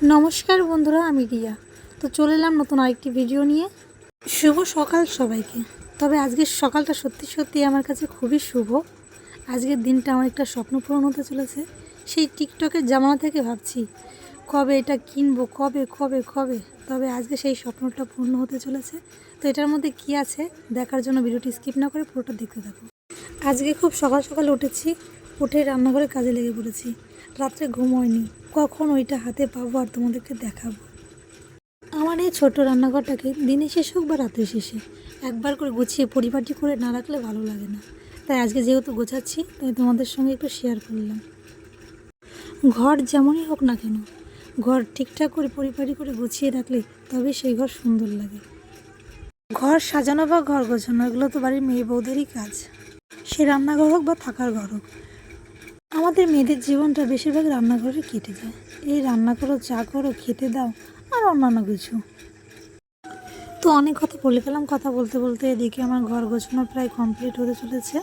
নমস্কার বন্ধুরা, আমি রিয়া। তো চলে এলাম নতুন আরেকটি ভিডিও নিয়ে। শুভ সকাল সবাইকে। তবে আজকের সকালটা সত্যি সত্যি আমার কাছে খুবই শুভ। আজকের দিনটা আমার একটা স্বপ্ন পূরণ হতে চলেছে। সেই টিকটকের জামানা থেকে ভাবছি কবে এটা কিনবো, কবে কবে কবে তবে আজকে সেই স্বপ্নটা পূর্ণ হতে চলেছে। তো এটার মধ্যে কি আছে দেখার জন্য ভিডিওটি স্কিপ না করে পুরোটা দেখতে থাকো। আজকে খুব সকাল সকাল উঠেছি, উঠে রান্নাঘরে কাজে লেগে পড়েছি। রাত্রে ঘুম হয়নি, কখন ওইটা হাতে পাবো আর তোমাদেরকে দেখাবো। আমার এই ছোট্ট রান্নাঘরটাকে দিনে শেষ হোক বা রাত্রে শেষে একবার করে গুছিয়ে পরিপাটি করে না রাখলে ভালো লাগে না। তাই আজকে যেহেতু গোছাচ্ছি তাই তোমাদের সঙ্গে একটু শেয়ার করলাম। ঘর যেমনই হোক না কেন, ঘর ঠিকঠাক করে পরিপাটি করে গুছিয়ে রাখলে তবে সেই ঘর সুন্দর লাগে। ঘর সাজানো বা ঘর গোছানো এগুলো তো বাড়ির মেয়ে বউদেরই কাজ, সে রান্নাঘর হোক বা থাকার ঘর হোক। আমাদের মেয়েদের জীবনটা বেশিরভাগ রান্নাঘরে কেটে যায়। এই রান্না করো, চা করো, খেতে দাও আর অন্যান্য কিছু। তো অনেক কথা বলে ফেলাম, কথা বলতে বলতে এদিকে আমার ঘর গোছানো প্রায় কমপ্লিট হতে চলেছে।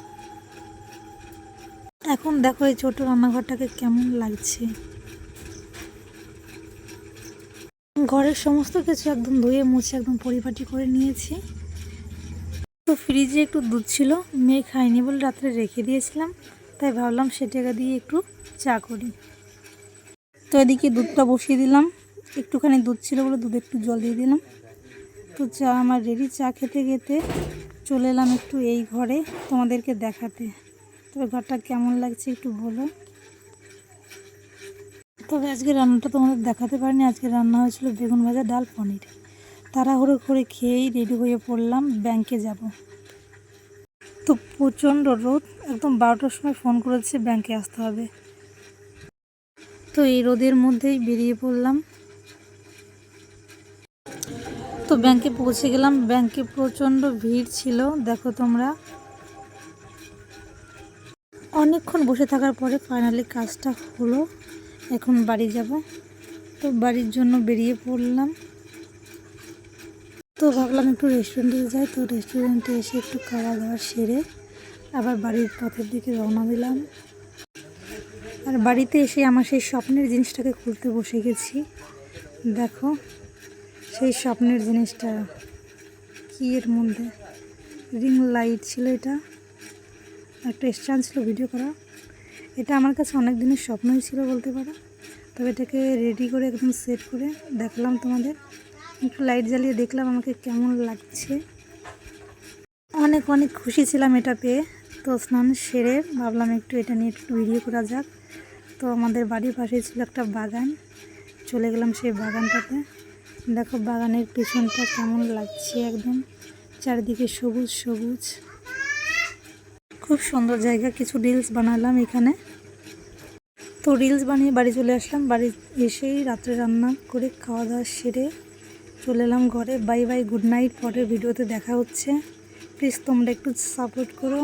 এখন দেখো এই ছোট রান্নাঘরটাকে কেমন লাগছে। ঘরের সমস্ত কিছু একদম ধুয়ে মুছে একদম পরিপাটি করে নিয়েছি। তো ফ্রিজে একটু দুধ ছিল, মেয়ে খায়নি বলে রাত্রে রেখে দিয়েছিলাম, তাই ভাবলাম সেটাকে দিয়ে একটু চা করি। তো এদিকে দুধটা বসিয়ে দিলাম, একটুখানি দুধ ছিল বলে দুধে একটু জল দিয়ে দিলাম। তো চা আমার রেডি। চা খেতে খেতে চলে এলাম একটু এই ঘরে তোমাদেরকে দেখাতে। তবে ঘরটা কেমন লাগছে একটু বলো। তবে আজকে রান্নাটা তোমাদের দেখাতে পারিনি। আজকে রান্না হয়েছিল বেগুন ভাজা, ডাল, পনির। তাড়াহুড়ো করে খেয়েই রেডি হয়ে পড়লাম, ব্যাংকে যাব। তো প্রচণ্ড রোদ, একদম 12টার সময় ফোন করেছে ব্যাংকে আসতে হবে। তো এই রোদের মধ্যেই বেরিয়ে পড়লাম। তো ব্যাংকে পৌঁছে গেলাম। ব্যাংকে প্রচণ্ড ভিড় ছিল, দেখো তোমরা। অনেকক্ষণ বসে থাকার পরে ফাইনালি কাজটা হলো। এখন বাড়ি যাব। তো বাড়ির জন্য বেরিয়ে পড়লাম। তো ভাবলাম একটু রেস্টুরেন্টে যাই। তো রেস্টুরেন্টে এসে একটু খাওয়া দাওয়া সেরে আবার বাড়ির পথের দিকে রওনা দিলাম। আর বাড়িতে এসে আমার সেই স্বপ্নের জিনিসটাকে খুলতে বসে গেছি। দেখো সেই স্বপ্নের জিনিসটা কি, এর মধ্যে রিং লাইট ছিল, এটা একটা স্ট্যান্ড ছিল ভিডিও করা। এটা আমার কাছে অনেক দিনের স্বপ্নই ছিল বলতে পারো। তবে এটাকে রেডি করে একদম সেট করে দেখলাম তোমাদের। একটু লাইট জ্বালিয়ে দেখলাম আমাকে কেমন লাগছে। অনেক অনেক খুশি ছিলাম এটা পেয়ে। তো স্নান সেরে ভাবলাম একটু এটা নিয়ে একটু ভিডিও করা যাক। তো আমাদের বাড়ির পাশে ছিল একটা বাগান, চলে গেলাম সেই বাগানটাতে। দেখো বাগানের পেছনটা কেমন লাগছে, একদম চারিদিকে সবুজ সবুজ, খুব সুন্দর জায়গা। কিছু রিলস বানালাম এখানে। তো রিলস বানিয়ে বাড়ি চলে আসলাম। বাড়ি এসেই রাত্রে রান্না করে খাওয়া দাওয়া সেরে চলে এলাম ঘরে। Bye bye, good night. পরের ভিডিওতে দেখা হচ্ছে। প্লিজ তোমরা একটু সাপোর্ট করো।